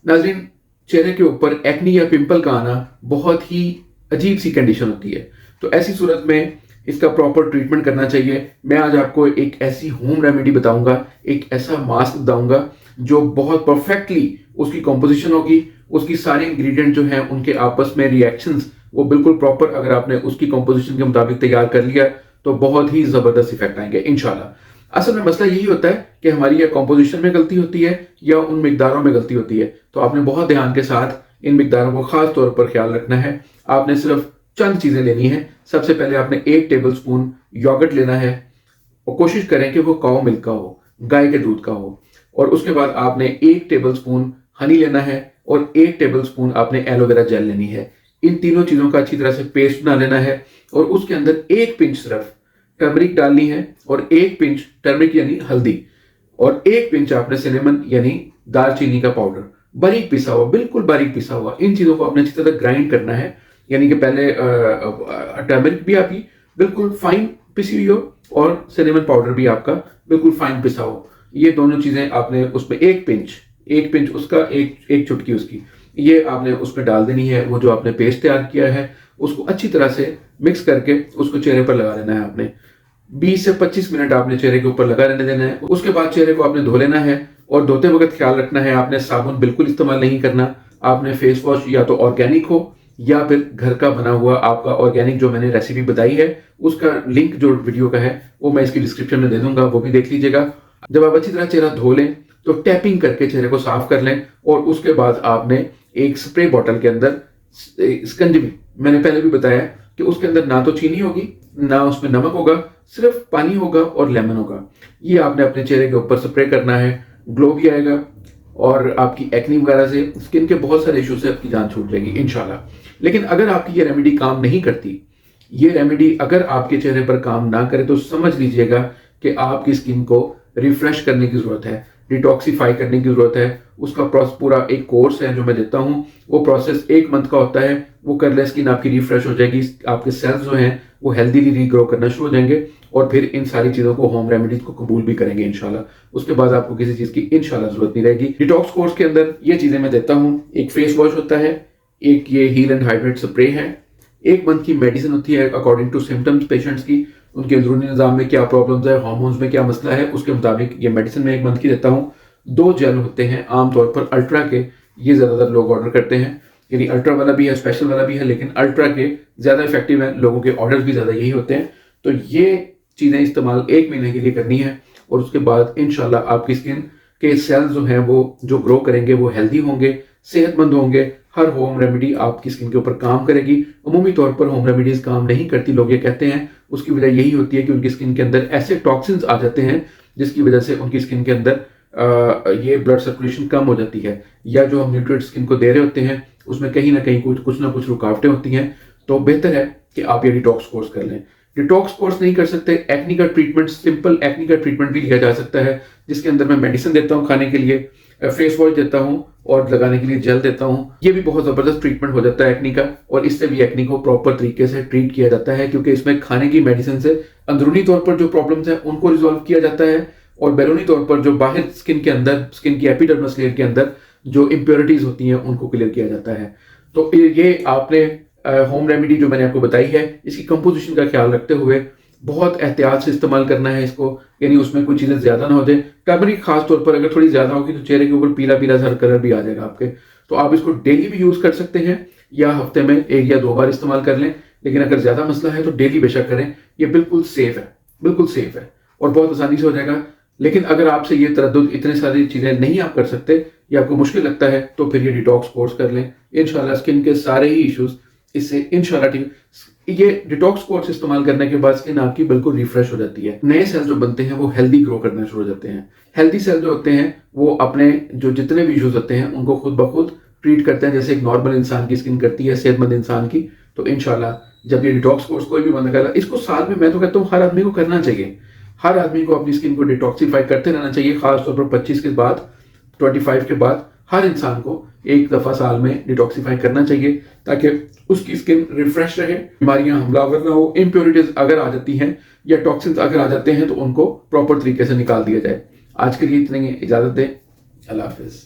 नाज़रीन, चेहरे के ऊपर एक्नी या पिंपल का आना बहुत ही अजीब सी कंडीशन होती है। तो ऐसी सूरत में इसका प्रॉपर ट्रीटमेंट करना चाहिए। मैं आज आपको एक ऐसी होम रेमेडी बताऊंगा, एक ऐसा मास्क बताऊंगा जो बहुत परफेक्टली उसकी कॉम्पोजिशन होगी, उसकी सारे इंग्रेडिएंट जो हैं उनके आपस में रिएक्शंस वो बिल्कुल प्रॉपर, अगर आपने उसकी कॉम्पोजिशन के मुताबिक तैयार कर लिया तो बहुत ही ज़बरदस्त इफेक्ट आएंगे इंशाल्लाह। असल में मसला यही होता है कि हमारी या कॉम्पोजिशन में गलती होती है या उन मिकदारों में गलती होती है। तो आपने बहुत ध्यान के साथ इन मिकदारों को खास तौर पर ख्याल रखना है। आपने सिर्फ चंद चीज़ें लेनी है। सबसे पहले आपने 1 टेबल स्पून योगर्ट लेना है और कोशिश करें कि वो काऊ मिल्क का हो, गाय के दूध का हो। और उसके बाद आपने 1 टेबल स्पून हनी लेना है और 1 टेबल स्पून आपने एलोवेरा जेल लेनी है। इन तीनों चीज़ों का अच्छी तरह से पेस्ट बना लेना है और उसके अंदर 1 पिंच सिर्फ टर्मरिक डालनी है और 1 पिंच टर्मरिक यानी हल्दी और 1 पिंच आपने सिनेमन यानी दालचीनी का पाउडर, बारीक पिसा हुआ, बिल्कुल बारीक पिसा हुआ। इन चीज़ों को आपने अच्छी तरह ग्राइंड करना है, यानी कि पहले टर्मरिक भी आपकी बिल्कुल फाइन पिसी हुई हो और सिनेमन पाउडर भी आपका बिल्कुल फाइन पिसा हो। ये दोनों चीज़ें आपने उसमें 1 पिंच उसका, एक चुटकी उसकी, ये आपने उसमें डाल देनी है। वो जो आपने पेस्ट तैयार किया है उसको अच्छी तरह से मिक्स करके उसको चेहरे पर लगा लेना है। आपने 20 से 25 मिनट आपने चेहरे के ऊपर लगा रहने देना है। उसके बाद चेहरे को आपने धो लेना है और धोते वक्त ख्याल रखना है आपने साबुन बिल्कुल इस्तेमाल नहीं करना। आपने फेस वॉश या तो ऑर्गेनिक हो या फिर घर का बना हुआ आपका ऑर्गेनिक जो मैंने रेसिपी बताई है उसका लिंक जो वीडियो का है वो मैं इसकी डिस्क्रिप्शन में दे दूंगा, वो भी देख लीजिएगा। जब आप अच्छी तरह चेहरा धो लें तो टैपिंग करके चेहरे को साफ कर लें और उसके बाद आपने एक स्प्रे बॉटल के अंदर स्कंजवी, मैंने पहले भी बताया कि उसके अंदर ना तो चीनी होगी ना उसमें नमक होगा, सिर्फ पानी होगा और लेमन होगा। ये आपने अपने चेहरे के ऊपर स्प्रे करना है। ग्लो भी आएगा और आपकी एक्नी वगैरह से, स्किन के बहुत सारे इशू से आपकी जान छूट जाएगी इंशाल्लाह। लेकिन अगर आपकी ये रेमेडी काम नहीं करती, ये रेमेडी अगर आपके चेहरे पर काम ना करे तो समझ लीजिएगा कि आपकी स्किन को रिफ्रेश करने की जरूरत है, डिटॉक्सिफाई करने की जरूरत है। उसका पूरा एक कोर्स है जो मैं देता हूँ, वो प्रोसेस 1 मंथ का होता है। वो कर ले, स्किन आपकी रिफ्रेश हो जाएगी, आपके सेल्स जो हैं वो हेल्दीली रीग्रो करना शुरू हो जाएंगे और फिर इन सारी चीज़ों को, होम रेमेडीज को कबूल भी करेंगे इंशाल्लाह। उसके बाद आपको किसी चीज़ की इंशाल्लाह जरूरत नहीं रहेगी। डिटॉक्स कोर्स के अंदर ये चीज़ें मैं देता हूँ। एक फेस वॉश होता है, एक ये हील एंड हाइड्रेट स्प्रे है, 1 मंथ की मेडिसिन होती है अकॉर्डिंग टू सिम्टम्स पेशेंट्स की, उनके अंदरूनी निज़ाम में क्या प्रॉब्लम्स है, हार्मोन्स में क्या मसला है, उसके मुताबिक ये मेडिसिन मैं 1 मंथ की देता हूँ। 2 जेल होते हैं आमतौर पर अल्ट्रा के, ये ज़्यादातर लोग ऑर्डर करते हैं, यानी अल्ट्रा वाला भी है, स्पेशल वाला भी है, लेकिन अल्ट्रा के ज़्यादा इफेक्टिव है, लोगों के ऑर्डर भी ज़्यादा यही होते हैं। तो ये चीज़ें इस्तेमाल 1 महीने के लिए करनी है और उसके बाद इंशाल्लाह आपकी स्किन के सेल्स जो हैं वो जो ग्रो करेंगे वो हेल्दी होंगे, सेहतमंद होंगे। हर होम रेमेडी आपकी स्किन के ऊपर काम करेगी। अमूमी तौर पर होम रेमेडीज काम नहीं करती, लोग ये कहते हैं, उसकी वजह यही होती है कि उनकी स्किन के अंदर ऐसे टॉक्सिन्स आ जाते हैं जिसकी वजह से उनकी स्किन के अंदर ये ब्लड सर्कुलेशन कम हो जाती है, या जो हम न्यूट्रिएंट स्किन को दे रहे होते हैं उसमें कहीं ना कहीं कुछ ना कुछ रुकावटें होती हैं। तो बेहतर है कि आप ये डिटॉक्स कोर्स कर लें। डिटॉक्स कोर्स नहीं कर सकते, एक्नी का ट्रीटमेंट, सिंपल एक्नी का ट्रीटमेंट भी लिया जा सकता है, जिसके अंदर मैं मेडिसिन देता हूँ खाने के लिए, फेस वॉश देता हूँ और लगाने के लिए जेल देता हूँ। ये भी बहुत ज़बरदस्त ट्रीटमेंट हो जाता है एक्नी का, और इससे भी एक्नी को प्रॉपर तरीके से ट्रीट किया जाता है, क्योंकि इसमें खाने की मेडिसिन से अंदरूनी तौर पर जो प्रॉब्लम्स हैं उनको रिजॉल्व किया जाता है और बैरूनी तौर पर जो बाहर स्किन के अंदर, स्किन की एपिडर्मस लेयर के अंदर जो इम्प्योरिटीज होती हैं उनको क्लियर किया जाता है। तो ये आपने होम रेमेडी जो मैंने आपको बताई है, इसकी कंपोजिशन का ख्याल रखते हुए बहुत एहतियात से इस्तेमाल करना है इसको, यानी उसमें कोई चीज़ें ज़्यादा ना हो जाए। टर्मरिक खास तौर पर अगर थोड़ी ज़्यादा होगी तो चेहरे के ऊपर पीला पीला सा कलर भी आ जाएगा आपके। तो आप इसको डेली भी यूज़ कर सकते हैं या हफ्ते में 1 या 2 बार इस्तेमाल कर लें, लेकिन अगर ज़्यादा मसला है तो डेली बेशक करें। ये बिल्कुल सेफ है, बिल्कुल सेफ है और बहुत आसानी से हो जाएगा। लेकिन अगर आपसे ये तरद्दुद, इतने सारी चीज़ें नहीं आप कर सकते या आपको मुश्किल लगता है तो फिर ये डिटॉक्स कोर्स कर लें। इंशाल्लाह स्किन के सारे ही इश्यूज इससे इंशाल्लाह ठीक। ये डिटॉक्स कोर्स इस्तेमाल करने के बाद स्किन आपकी बिल्कुल रिफ्रेश हो जाती है। नए सेल्स जो बनते हैं वो हेल्दी ग्रो करना शुरू हो जाते हैं। हेल्दी सेल जो होते हैं वो अपने जो जितने भी इश्यूज होते हैं उनको खुद ब खुद ट्रीट करते हैं, जैसे एक नॉर्मल इंसान की स्किन करती है, सेहतमंद इंसान की। तो इंशाल्लाह जब ये डिटॉक्स कोर्स कोई भी बंदा करेगा, इसको साल में, मैं तो कहता हूँ हर आदमी को करना चाहिए। हर आदमी को अपनी स्किन को डिटॉक्सिफाई करते रहना चाहिए, खासतौर पर 25 के बाद, 25 के बाद हर इंसान को एक दफ़ा साल में डिटॉक्सिफाई करना चाहिए, ताकि उसकी स्किन रिफ्रेश रहे, बीमारियां हमलावर ना हो, इम्प्योरिटीज अगर आ जाती हैं या टॉक्सिन्स अगर आ जाते हैं तो उनको प्रॉपर तरीके से निकाल दिया जाए। आज के लिए इतने, इजाज़त दें। अल्लाह हाफिज़।